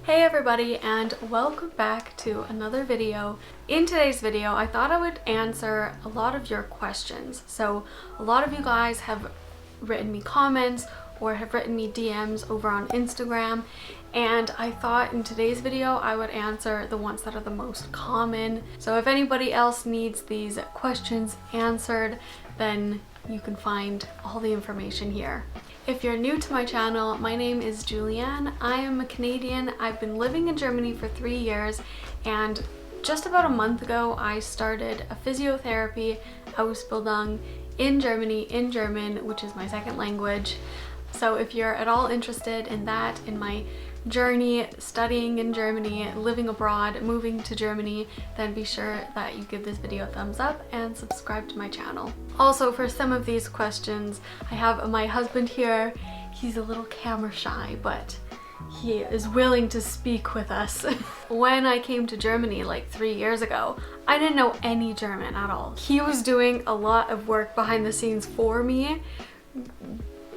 Hey everybody, and welcome back to another video. In today's video, I thought I would answer a lot of your questions. So a lot of you guys have written me comments or have written me DMs over on Instagram, and I thought in today's video I would answer the ones that are the most common. So if anybody else needs these questions answered, then you can find all the information here. If you're new to my channel, my name is Julianne. I am a Canadian. I've been living in Germany for 3 years, and just about a month ago I started a physiotherapy Ausbildung in Germany in German, which is my second language. So if you're at all interested in that, in my journey studying in Germany, living abroad, moving to Germany, then be sure that you give this video a thumbs up and subscribe to my channel. Also, for some of these questions, I have my husband here. He's a little camera shy, but he is willing to speak with us. When I came to Germany like 3 years ago, I didn't know any German at all. He was doing a lot of work behind the scenes for me.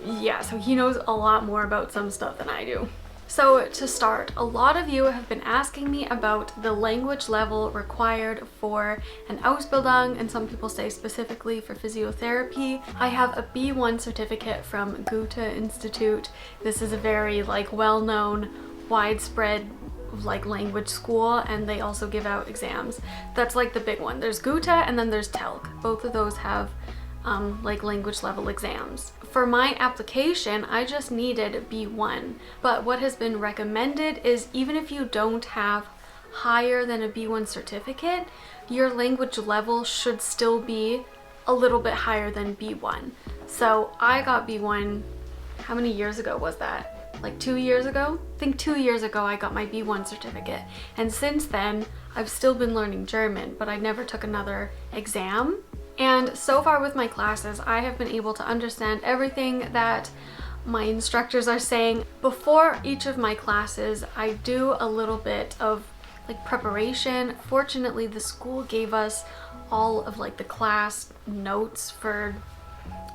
Yeah, so he knows a lot more about some stuff than I do. So to start, a lot of you have been asking me about the language level required for an Ausbildung, and some people say specifically for physiotherapy. I have a B1 certificate from Goethe Institute. This is a very well-known, widespread language school, and they also give out exams. That's like the big one. There's Goethe and then there's Telg. Both of those have language level exams. For my application, I just needed B1, but what has been recommended is even if you don't have higher than a B1 certificate, your language level should still be a little bit higher than B1. So I got B1, how many years ago was that? Like 2 years ago? I think 2 years ago I got my B1 certificate, and since then I've still been learning German, but I never took another exam. And so far with my classes, I have been able to understand everything that my instructors are saying. Before each of my classes, I do a little bit of preparation. Fortunately, the school gave us all of the class notes for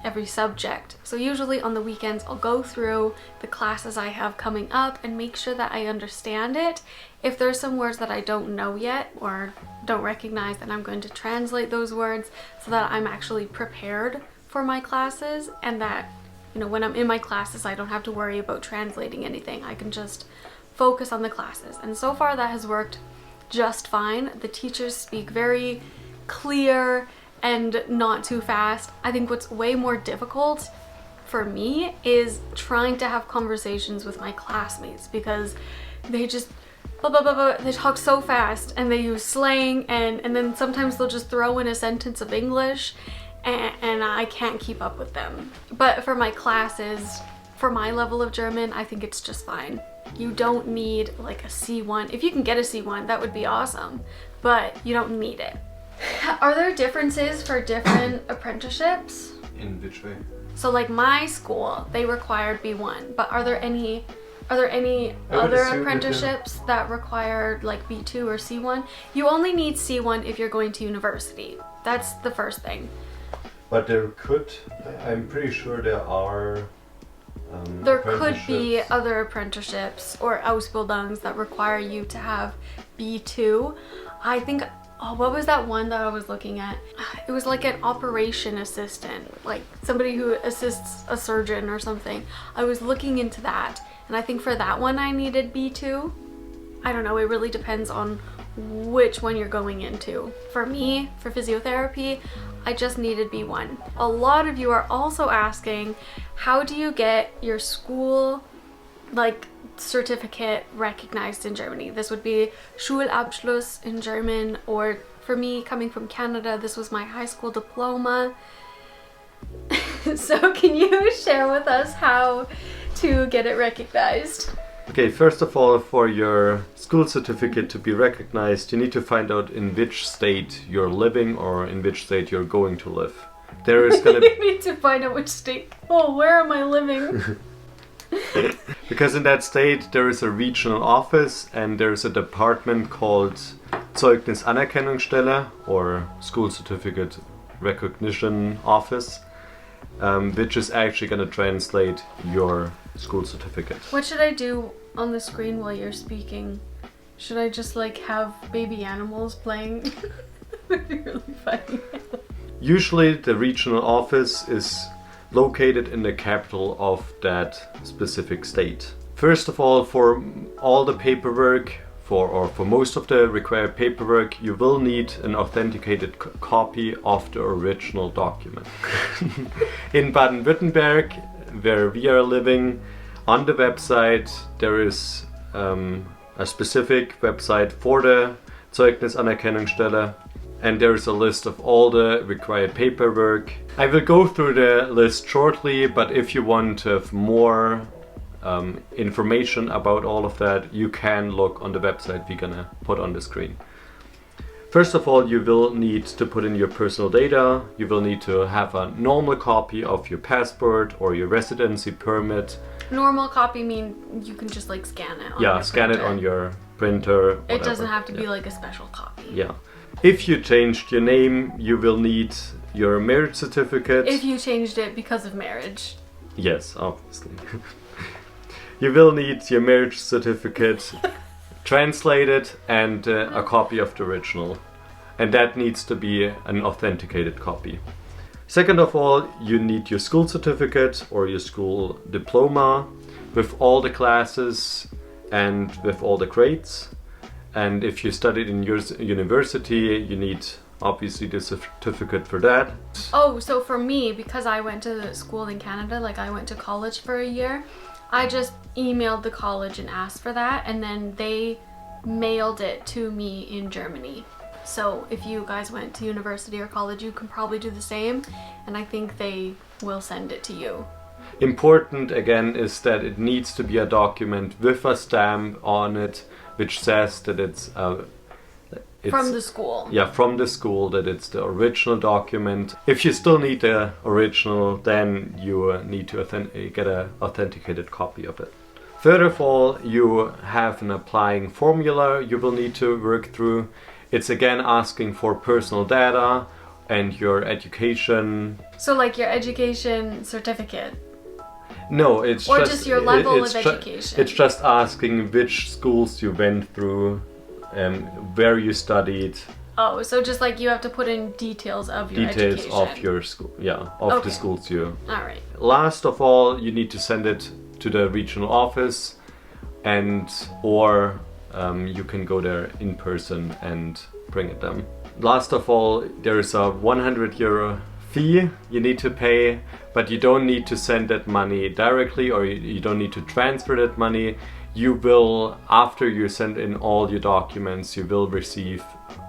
every subject. So usually on the weekends, I'll go through the classes I have coming up and make sure that I understand it. If there's some words that I don't know yet or don't recognize, then I'm going to translate those words so that I'm actually prepared for my classes, and that, when I'm in my classes, I don't have to worry about translating anything. I can just focus on the classes. And so far that has worked just fine. The teachers speak very clear and not too fast. I think what's way more difficult for me is trying to have conversations with my classmates, because they just blah, blah, blah, blah. They talk so fast and they use slang, and then sometimes they'll just throw in a sentence of English, and I can't keep up with them. But for my classes, for my level of German, I think it's just fine. You don't need a C1. If you can get a C1, that would be awesome, but you don't need it. Are there differences for different apprenticeships? In which way? So my school, they required B1, but are there any other apprenticeships that require B2 or C1? You only need C1 if you're going to university. That's the first thing. But I'm pretty sure there are there could be other apprenticeships or Ausbildungs that require you to have B2. I think, what was that one that I was looking at? It was an operation assistant, somebody who assists a surgeon or something. I was looking into that, and I think for that one I needed B2. I don't know, it really depends on which one you're going into. For me, for physiotherapy, I just needed B1. A lot of you are also asking, how do you get your school certificate recognized in Germany? This would be Schulabschluss in German, or for me, coming from Canada, this was my high school diploma. So can you share with us how to get it recognized? Okay, first of all, for your school certificate to be recognized, you need to find out in which state you're living or in which state you're going to live. There is gonna You need to find out which state. Oh, where am I living? Because in that state there is a regional office, and there is a department called Zeugnisanerkennungsstelle, or School Certificate Recognition Office, which is actually going to translate your school certificate. What should I do on the screen while you're speaking? Should I just like have baby animals playing? Would be really funny. Usually the regional office is located in the capital of that specific state. First of all, for all the paperwork, for most of the required paperwork, you will need an authenticated copy of the original document. In Baden-Württemberg, where we are living, on the website there is a specific website for the Zeugnisanerkennungsstelle, and there is a list of all the required paperwork. I will go through the list shortly, but if you want to have more information about all of that, you can look on the website we're gonna put on the screen. First of all, you will need to put in your personal data. You will need to have a normal copy of your passport or your residency permit. Normal copy mean you can just like scan it on Yeah, your scan printer. it on your printer. It whatever. doesn't have to be Yeah. like a special copy. Yeah. If you changed your name, you will need your marriage certificate. If you changed it because of marriage. Yes, obviously. You will need your marriage certificate translated and a copy of the original. And that needs to be an authenticated copy. Second of all, you need your school certificate or your school diploma with all the classes and with all the grades. And if you studied in your university, you need obviously the certificate for that. Oh, so for me, because I went to school in Canada, like I went to college for a year, I just emailed the college and asked for that, and then they mailed it to me in Germany. So if you guys went to university or college, you can probably do the same, and I think they will send it to you. Important again is that it needs to be a document with a stamp on it, which says that it's From the school. Yeah, from the school, that it's the original document. If you still need the original, then you need to get an authenticated copy of it. Third of all, you have an applying formula you will need to work through. It's again asking for personal data and your education. So like your education certificate. No, it's or just your level of it's education. It's just asking which schools you went through, where you studied. Oh, so just like you have to put in details of your Details education. of your school, yeah, of Okay. the schools you. All right. Last of all, you need to send it to the regional office, or you can go there in person and bring it them. Last of all, there is a 100 euro fee you need to pay, but you don't need to send that money directly, or you don't need to transfer that money. You will, after you send in all your documents, you will receive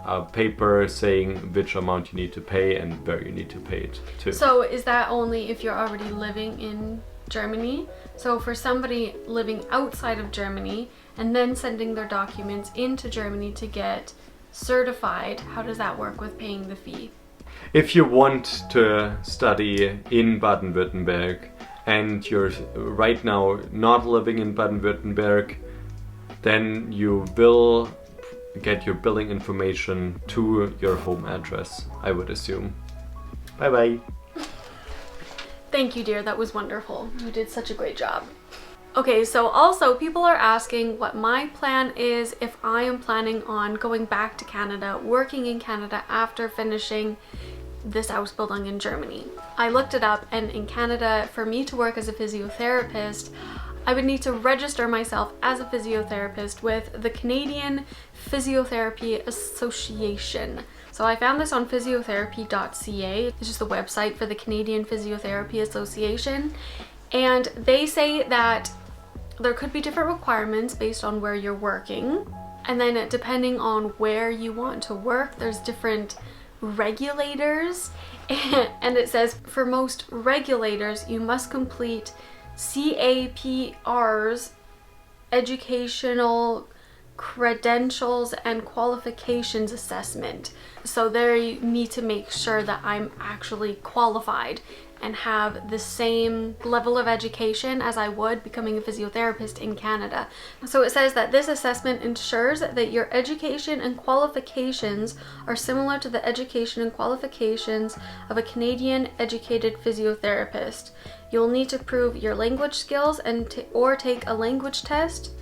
a paper saying which amount you need to pay and where you need to pay it to. So is that only if you're already living in Germany? So for somebody living outside of Germany and then sending their documents into Germany to get certified, how does that work with paying the fee? If you want to study in Baden-Württemberg and you're right now not living in Baden-Württemberg, then you will get your billing information to your home address, I would assume. Bye bye. Thank you, dear. That was wonderful. You did such a great job. Okay, so also people are asking what my plan is if I am planning on going back to Canada, working in Canada after finishing this Ausbildung in Germany. I looked it up, and in Canada, for me to work as a physiotherapist, I would need to register myself as a physiotherapist with the Canadian Physiotherapy Association. So I found this on physiotherapy.ca. It's just the website for the Canadian Physiotherapy Association. And they say that there could be different requirements based on where you're working. And then depending on where you want to work, there's different regulators. And it says for most regulators, you must complete CAPR's educational credentials and qualifications assessment. So they need to make sure that I'm actually qualified and have the same level of education as I would becoming a physiotherapist in Canada. So it says that this assessment ensures that your education and qualifications are similar to the education and qualifications of a Canadian educated physiotherapist. You'll need to prove your language skills or take a language test,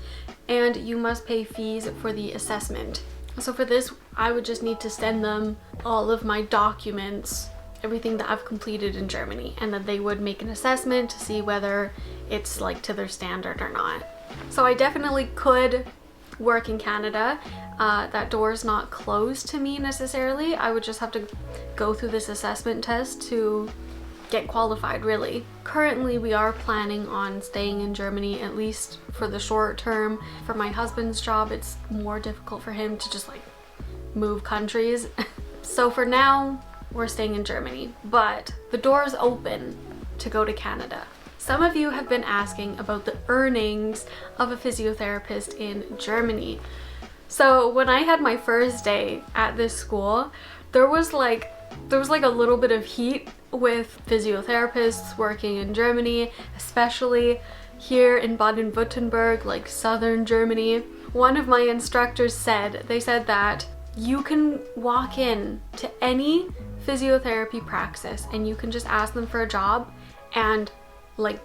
and you must pay fees for the assessment. So for this, I would just need to send them all of my documents, everything that I've completed in Germany, and then they would make an assessment to see whether it's like to their standard or not. So I definitely could work in Canada. That door is not closed to me necessarily. I would just have to go through this assessment test to get qualified, really. Currently, we are planning on staying in Germany, at least for the short term. For my husband's job, it's more difficult for him to just like move countries. So for now, we're staying in Germany, but the door is open to go to Canada. Some of you have been asking about the earnings of a physiotherapist in Germany. So when I had my first day at this school, there was like a little bit of heat with physiotherapists working in Germany, especially here in Baden-Württemberg, like southern Germany. One of my instructors said that you can walk in to any physiotherapy praxis and you can just ask them for a job, and like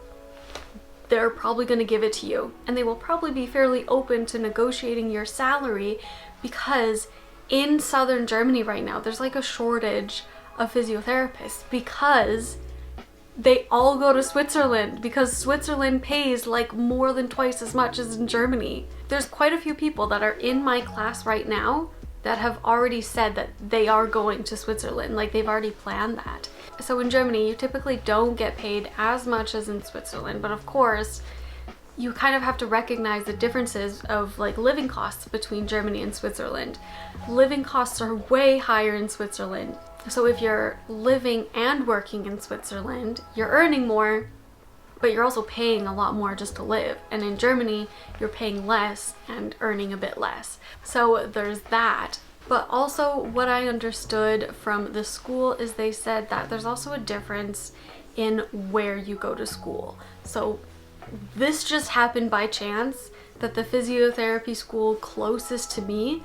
they're probably going to give it to you, and they will probably be fairly open to negotiating your salary, because in southern Germany right now there's like a shortage of physiotherapists because they all go to Switzerland, because Switzerland pays like more than twice as much as in Germany. There's quite a few people that are in my class right now that have already said that they are going to Switzerland, like they've already planned that. So in Germany, you typically don't get paid as much as in Switzerland, but of course, you kind of have to recognize the differences of like living costs between Germany and Switzerland. Living costs are way higher in Switzerland. So if you're living and working in Switzerland, you're earning more, but you're also paying a lot more just to live. And in Germany, you're paying less and earning a bit less. So there's that. But also what I understood from the school is they said that there's also a difference in where you go to school. So this just happened by chance that the physiotherapy school closest to me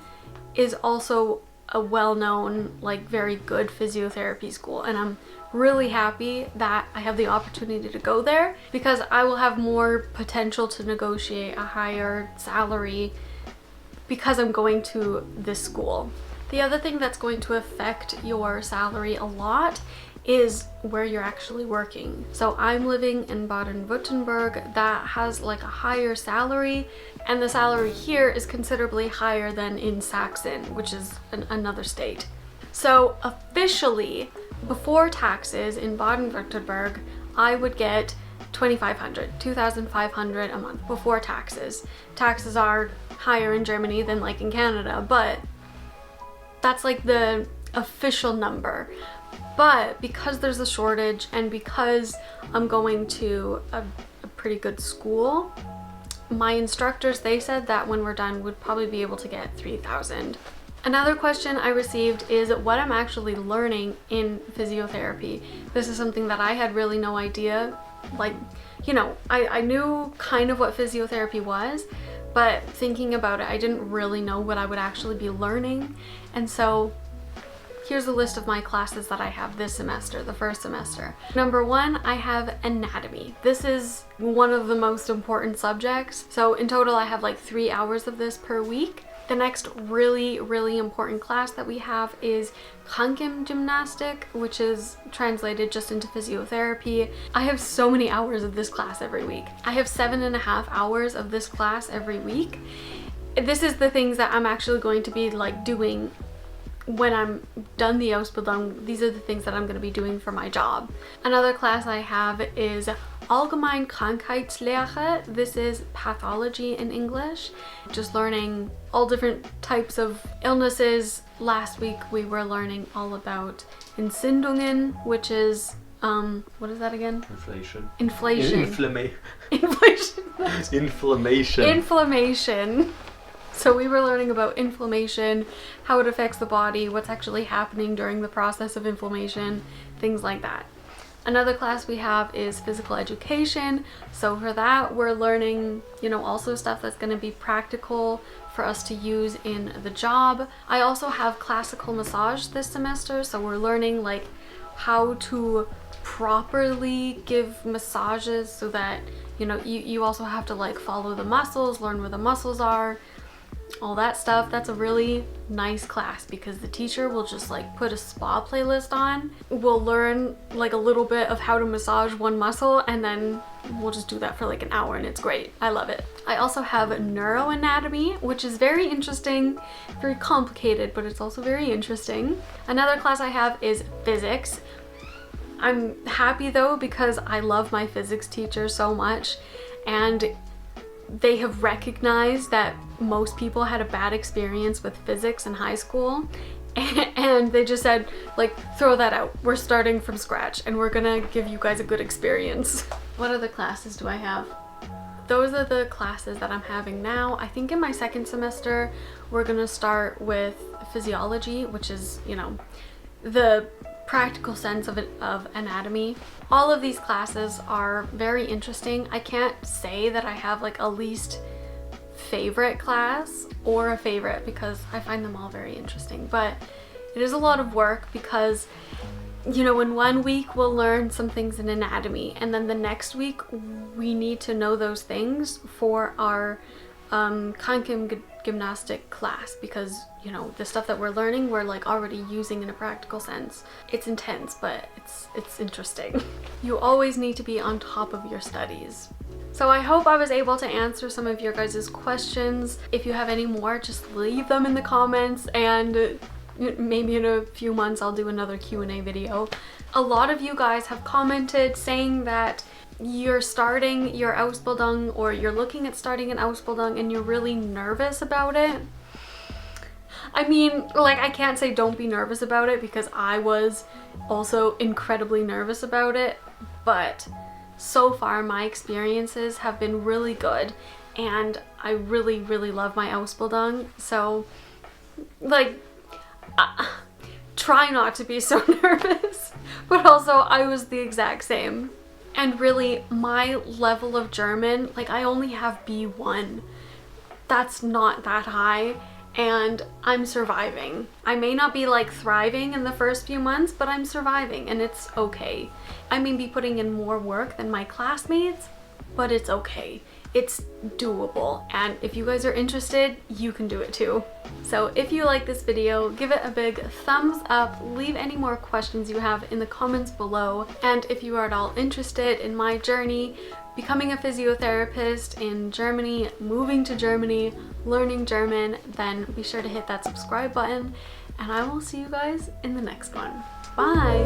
is also a well-known, like very good physiotherapy school, and I'm really happy that I have the opportunity to go there, because I will have more potential to negotiate a higher salary because I'm going to this school. The other thing that's going to affect your salary a lot is where you're actually working. So I'm living in Baden-Württemberg, that has like a higher salary, and the salary here is considerably higher than in Saxon, which is another state. So officially, before taxes in Baden-Württemberg, I would get 2,500 a month before taxes. Taxes are higher in Germany than like in Canada, but that's like the official number. But because there's a shortage and because I'm going to a pretty good school, my instructors, they said that when we're done, we'd probably be able to get 3,000. Another question I received is what I'm actually learning in physiotherapy. This is something that I had really no idea. Like, you know, I knew kind of what physiotherapy was, but thinking about it, I didn't really know what I would actually be learning. And so here's a list of my classes that I have this semester, the first semester. Number one, I have anatomy. This is one of the most important subjects. So in total, I have like 3 hours of this per week. The next really, really important class that we have is Krankengymnastik, which is translated just into physiotherapy. I have so many hours of this class every week. I have 7.5 hours of this class every week. This is the things that I'm actually going to be like doing when I'm done the Ausbildung. These are the things that I'm going to be doing for my job. Another class I have is Allgemein Krankheitslehre. This is pathology in English. Just learning all different types of illnesses. Last week we were learning all about Entzündungen, which is what is that again? Inflation. Inflation. Inflammation. So we were learning about inflammation, how it affects the body, what's actually happening during the process of inflammation, things like that. Another class we have is physical education. So for that, we're learning, you know, also stuff that's going to be practical for us to use in the job. I also have classical massage this semester, so we're learning like how to properly give massages so that, you know, you also have to like follow the muscles, learn where the muscles are, all that stuff. That's a really nice class because the teacher will just like put a spa playlist on. We'll learn like a little bit of how to massage one muscle, and then we'll just do that for like an hour, and it's great. I love it. I also have neuroanatomy, which is very interesting, very complicated, but it's also very interesting. Another class I have is physics. I'm happy though because I love my physics teacher so much, and they have recognized that most people had a bad experience with physics in high school, and they just said, like, throw that out. We're starting from scratch and we're gonna give you guys a good experience. What other classes do I have? Those are the classes that I'm having now. I think in my second semester we're gonna start with physiology, which is, you know, the practical sense of anatomy. All of these classes are very interesting. I can't say that I have like a least favorite class or a favorite because I find them all very interesting, but it is a lot of work because, you know, in 1 week we'll learn some things in anatomy, and then the next week we need to know those things for our gymnastic class, because, you know, the stuff that we're learning we're like already using in a practical sense. It's intense, but it's interesting. You always need to be on top of your studies. So I hope I was able to answer some of your guys' questions. If you have any more, just leave them in the comments, and maybe in a few months I'll do another Q&A video. A lot of you guys have commented saying that you're starting your Ausbildung, or you're looking at starting an Ausbildung, and you're really nervous about it. I mean, like, I can't say don't be nervous about it because I was also incredibly nervous about it, but so far my experiences have been really good, and I really, really love my Ausbildung. So, like, try not to be so nervous, but also I was the exact same. And really, my level of German, like, I only have B1. That's not that high, and I'm surviving. I may not be like thriving in the first few months, but I'm surviving, and it's okay. I may be putting in more work than my classmates, but it's okay. It's doable, and if you guys are interested, you can do it too. So if you like this video, give it a big thumbs up, leave any more questions you have in the comments below, and if you are at all interested in my journey becoming a physiotherapist in Germany, moving to Germany, learning German, then be sure to hit that subscribe button, and I will see you guys in the next one. Bye!